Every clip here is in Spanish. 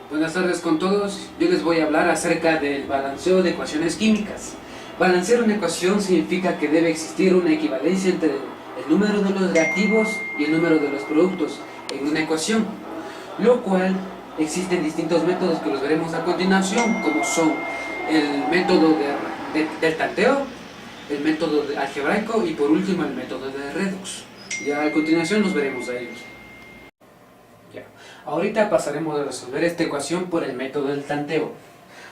Buenas tardes con todos. Yo les voy a hablar acerca del balanceo de ecuaciones químicas. Balancear una ecuación significa que debe existir una equivalencia entre el número de los reactivos y el número de los productos en una ecuación, lo cual existen distintos métodos que los veremos a continuación, como son el método del tanteo, el método algebraico y por último el método de redox. Ya a continuación los veremos a ellos. Ahorita pasaremos a resolver esta ecuación por el método del tanteo.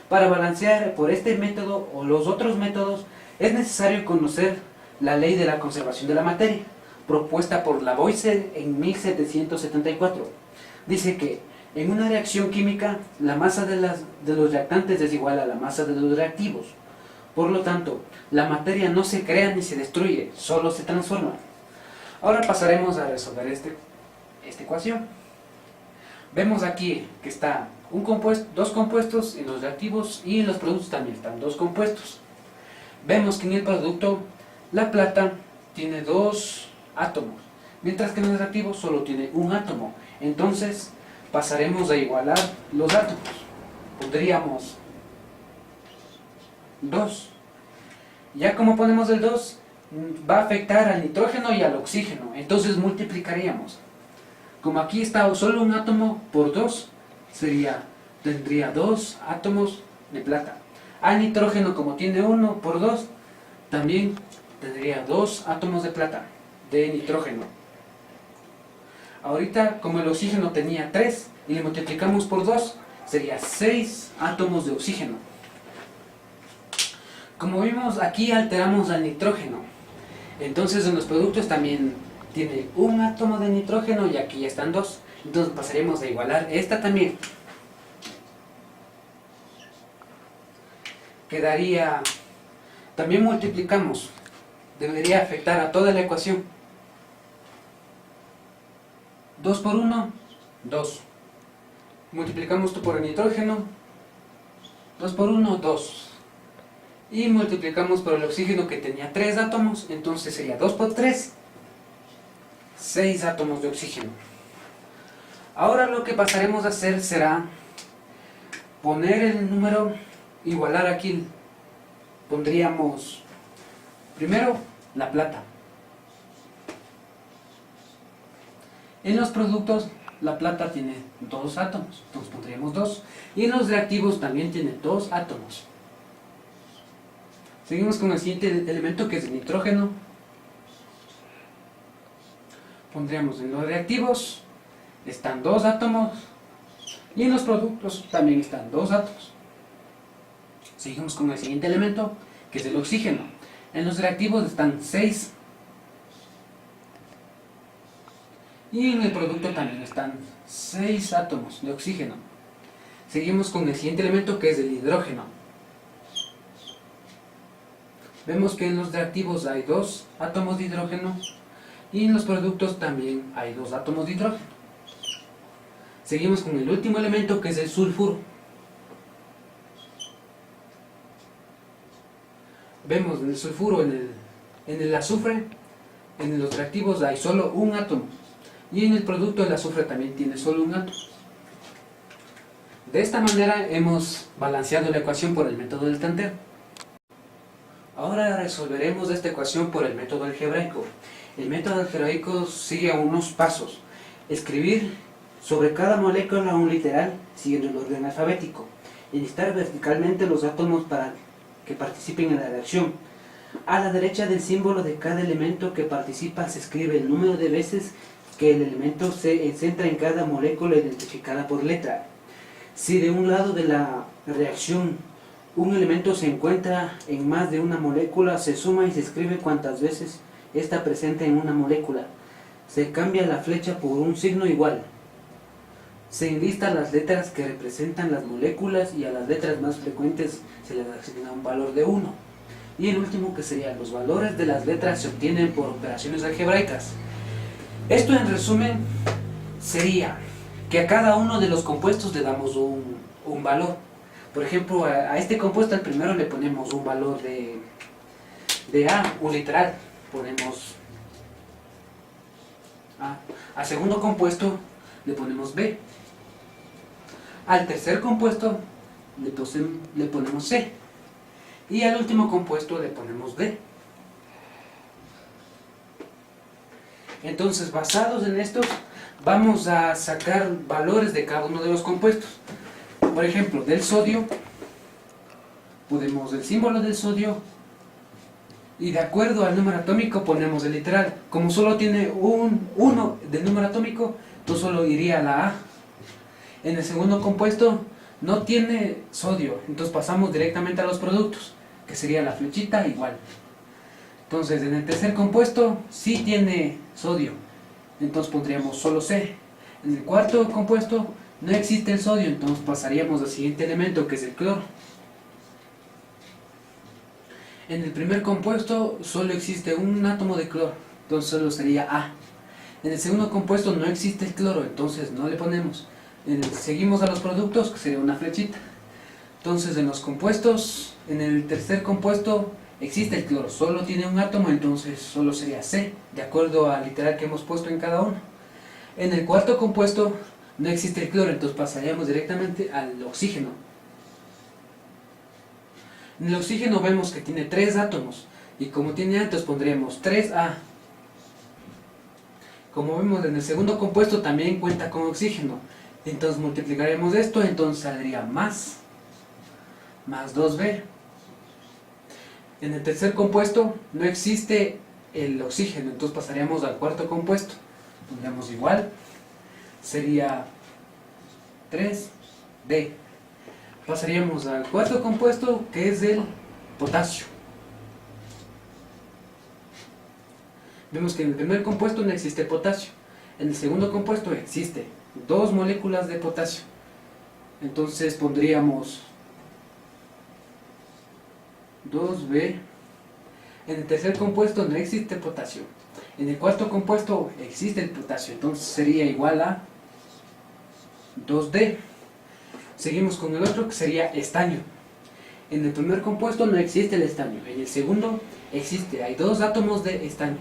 Para balancear por este método o los otros métodos es necesario conocer la ley de la conservación de la materia, propuesta por Lavoisier en 1774. Dice que en una reacción química la masa de los reactantes es igual a la masa de los reactivos. Por lo tanto, la materia no se crea ni se destruye, solo se transforma. Ahora pasaremos a resolver esta ecuación. Vemos aquí que está dos compuestos en los reactivos y en los productos también están dos compuestos. Vemos que en el producto la plata tiene dos átomos, mientras que en el reactivo solo tiene un átomo. Entonces pasaremos a igualar los átomos. Pondríamos 2. Ya como ponemos el 2, va a afectar al nitrógeno y al oxígeno, entonces multiplicaríamos. Como aquí está solo un átomo por 2, tendría 2 átomos de plata. Al nitrógeno, como tiene 1 por 2, también tendría 2 átomos de plata, de nitrógeno. Ahorita, como el oxígeno tenía 3 y le multiplicamos por 2, sería 6 átomos de oxígeno. Como vimos, aquí alteramos al nitrógeno. Entonces en los productos también tiene un átomo de nitrógeno y aquí ya están 2. Entonces pasaremos a igualar esta también. Quedaría, también multiplicamos, debería afectar a toda la ecuación. 2 por 1, 2. Multiplicamos esto por el nitrógeno, 2 por 1, 2. Y multiplicamos por el oxígeno que tenía 3 átomos, entonces sería 2 por 3. 6 átomos de oxígeno. Ahora lo que pasaremos a hacer será poner el número, igualar aquí. Pondríamos primero la plata. En los productos la plata tiene 2 átomos, entonces pondríamos 2. Y en los reactivos también tiene 2 átomos. Seguimos con el siguiente elemento que es el nitrógeno. Pondríamos en los reactivos, están 2 átomos, y en los productos también están 2 átomos. Seguimos con el siguiente elemento, que es el oxígeno. En los reactivos están 6, y en el producto también están 6 átomos de oxígeno. Seguimos con el siguiente elemento, que es el hidrógeno. Vemos que en los reactivos hay 2 átomos de hidrógeno, y en los productos también hay 2 átomos de hidrógeno. Seguimos con el último elemento, que es el sulfuro. Vemos en el sulfuro, en el azufre, en los reactivos hay solo un átomo. Y en el producto el azufre también tiene solo un átomo. De esta manera hemos balanceado la ecuación por el método del tanteo. Ahora resolveremos esta ecuación por el método algebraico. El método algebraico sigue unos pasos. Escribir sobre cada molécula un literal siguiendo el orden alfabético. Enlistar verticalmente los átomos para que participen en la reacción. A la derecha del símbolo de cada elemento que participa se escribe el número de veces que el elemento se centra en cada molécula identificada por letra. Si de un lado de la reacción un elemento se encuentra en más de una molécula, se suma y se escribe cuantas veces está presente en una molécula. Se cambia la flecha por un signo igual. Se enlistan las letras que representan las moléculas y a las letras más frecuentes se les asigna un valor de 1. Y el último, que sería los valores de las letras, se obtienen por operaciones algebraicas. Esto en resumen sería que a cada uno de los compuestos le damos un valor. Por ejemplo, a este compuesto al primero le ponemos un valor de A, un literal. Ponemos A. Al segundo compuesto le ponemos B. Al tercer compuesto le ponemos C. Y al último compuesto le ponemos D. Entonces, basados en estos, vamos a sacar valores de cada uno de los compuestos. Por ejemplo, del sodio, ponemos el símbolo del sodio y de acuerdo al número atómico ponemos el literal. Como solo tiene un 1 del número atómico, entonces solo iría a la A. En el segundo compuesto no tiene sodio, entonces pasamos directamente a los productos, que sería la flechita igual. Entonces en el tercer compuesto sí tiene sodio, entonces pondríamos solo C. En el cuarto compuesto no existe el sodio, entonces pasaríamos al siguiente elemento, que es el cloro. En el primer compuesto solo existe un átomo de cloro, entonces solo sería A. En el segundo compuesto no existe el cloro, entonces no le ponemos. Seguimos a los productos, que sería una flechita. Entonces en los compuestos, en el tercer compuesto existe el cloro, solo tiene un átomo, entonces solo sería C, de acuerdo al literal que hemos puesto en cada uno. En el cuarto compuesto no existe el cloro, entonces pasaríamos directamente al oxígeno. En el oxígeno vemos que tiene 3 átomos, y como tiene átomos pondríamos 3A. Como vemos en el segundo compuesto también cuenta con oxígeno, entonces multiplicaremos esto, entonces saldría más 2B. En el tercer compuesto no existe el oxígeno, entonces pasaríamos al cuarto compuesto. Pondríamos igual, sería 3D. Pasaríamos al cuarto compuesto, que es el potasio. Vemos que en el primer compuesto no existe potasio. En el segundo compuesto existe 2 moléculas de potasio. Entonces pondríamos 2B. En el tercer compuesto no existe potasio. En el cuarto compuesto existe el potasio, entonces sería igual a 2D. Seguimos con el otro, que sería estaño. En el primer compuesto no existe el estaño. En el segundo existe, hay 2 átomos de estaño.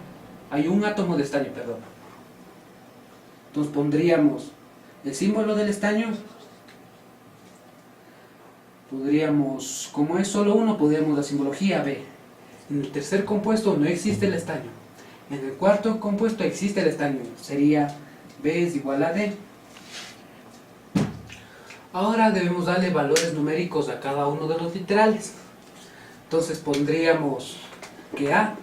Hay un átomo de estaño, perdón. Entonces pondríamos el símbolo del estaño. Podríamos, como es solo uno, podríamos la simbología B. En el tercer compuesto no existe el estaño. En el cuarto compuesto existe el estaño. Sería B es igual a D. Ahora debemos darle valores numéricos a cada uno de los literales. Entonces pondríamos que A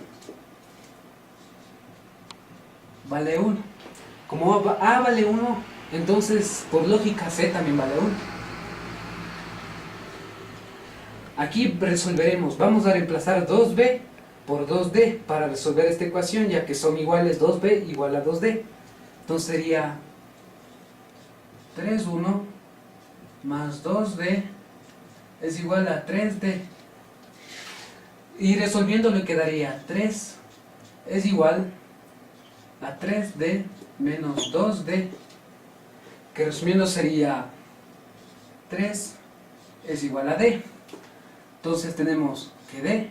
vale 1. Como A vale 1, entonces por lógica C también vale 1. Aquí resolveremos, vamos a reemplazar 2B por 2D para resolver esta ecuación, ya que son iguales 2B igual a 2D. Entonces sería 3,1 más 2D es igual a 3D. Y resolviéndolo quedaría 3 es igual a 3D menos 2D, que resumiendo sería 3 es igual a D. Entonces tenemos que D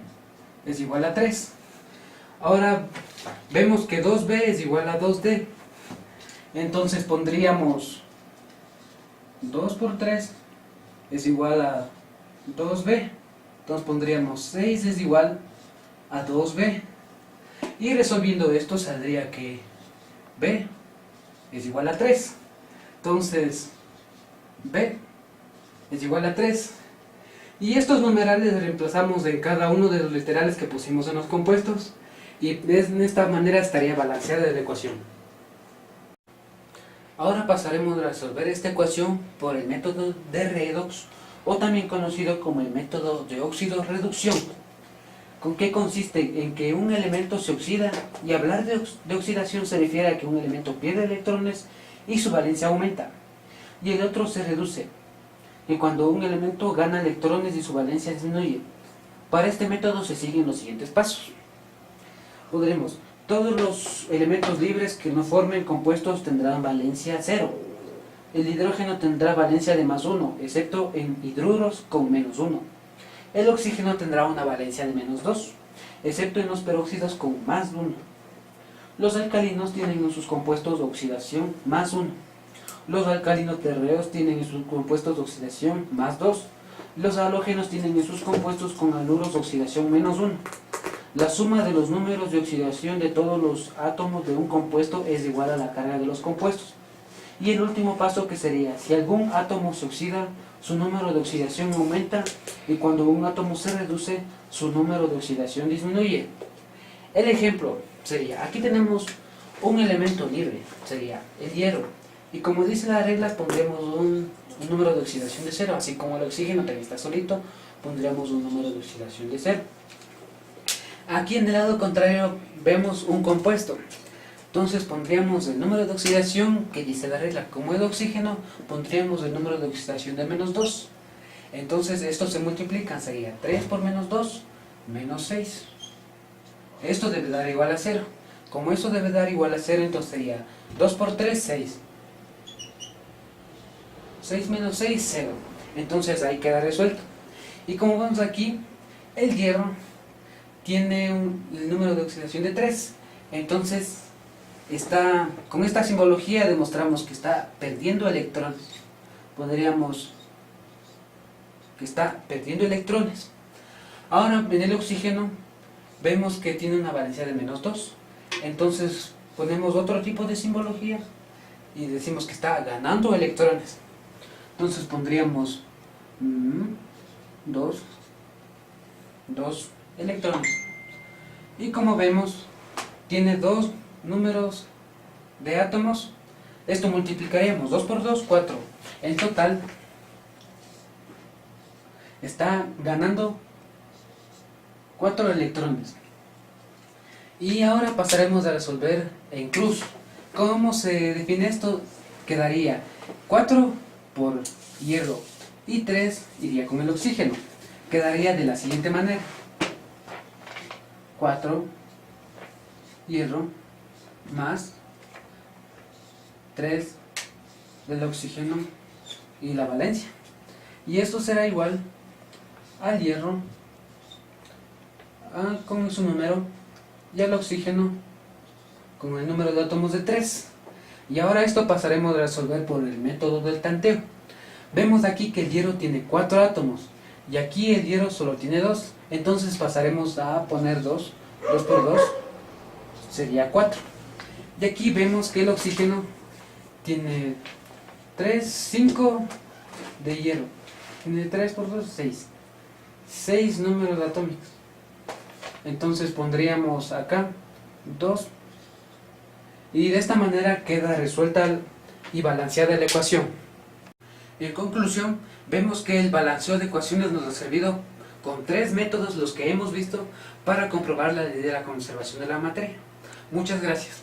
es igual a 3. Ahora vemos que 2B es igual a 2D. Entonces pondríamos 2 por 3 es igual a 2B. Entonces pondríamos 6 es igual a 2B. Y resolviendo esto saldría que B es igual a 3. Entonces B es igual a 3. Y estos numerales reemplazamos en cada uno de los literales que pusimos en los compuestos. Y de esta manera estaría balanceada la ecuación. Ahora pasaremos a resolver esta ecuación por el método de redox, o también conocido como el método de óxido-reducción. ¿Con qué consiste? En que un elemento se oxida, y hablar de oxidación se refiere a que un elemento pierde electrones y su valencia aumenta, y el otro se reduce, y cuando un elemento gana electrones y su valencia disminuye. Para este método se siguen los siguientes pasos. Podremos, todos los elementos libres que no formen compuestos tendrán valencia 0. El hidrógeno tendrá valencia de +1, excepto en hidruros con -1. El oxígeno tendrá una valencia de -2, excepto en los peróxidos con +1. Los alcalinos tienen en sus compuestos oxidación +1. Los alcalinos terreos tienen en sus compuestos de oxidación más 2. Los halógenos tienen en sus compuestos con haluros de oxidación menos 1. La suma de los números de oxidación de todos los átomos de un compuesto es igual a la carga de los compuestos. Y el último paso, que sería, si algún átomo se oxida, su número de oxidación aumenta, y cuando un átomo se reduce, su número de oxidación disminuye. El ejemplo sería, aquí tenemos un elemento libre, sería el hierro, y como dice la regla, pondremos un número de oxidación de 0, así como el oxígeno también está solito, pondríamos un número de oxidación de 0. Aquí en el lado contrario vemos un compuesto. Entonces pondríamos el número de oxidación que dice la regla. Como es oxígeno, pondríamos el número de oxidación de menos 2. Entonces estos se multiplican, sería 3 por menos 2, menos 6. Esto debe dar igual a 0. Como esto debe dar igual a 0, entonces sería 2 por 3, 6. 6 menos 6, 0. Entonces ahí queda resuelto. Y como vemos aquí, el hierro tiene el número de oxidación de 3. Entonces, con esta simbología demostramos que está perdiendo electrones. Podríamos que está perdiendo electrones. Ahora, en el oxígeno, vemos que tiene una valencia de menos 2. Entonces, ponemos otro tipo de simbología y decimos que está ganando electrones. Entonces pondríamos 2 electrones. Y como vemos, tiene dos números de átomos. Esto multiplicaríamos 2 por 2, 4. En total está ganando 4 electrones. Y ahora pasaremos a resolver en cruz. ¿Cómo se define esto? Quedaría 4 por hierro y 3 iría con el oxígeno. Quedaría de la siguiente manera: 4 hierro más 3 del oxígeno y la valencia. Y esto será igual al hierro con su número y al oxígeno con el número de átomos de 3. Y ahora esto pasaremos a resolver por el método del tanteo. Vemos aquí que el hierro tiene 4 átomos y aquí el hierro solo tiene 2. Entonces pasaremos a poner 2 por 2 sería 4. Y aquí vemos que el oxígeno tiene 5 de hierro. Tiene 3 por 2, 6. 6 números atómicos. Entonces pondríamos acá 2. Y de esta manera queda resuelta y balanceada la ecuación. En conclusión, vemos que el balanceo de ecuaciones nos ha servido con 3 métodos, los que hemos visto, para comprobar la ley de la conservación de la materia. Muchas gracias.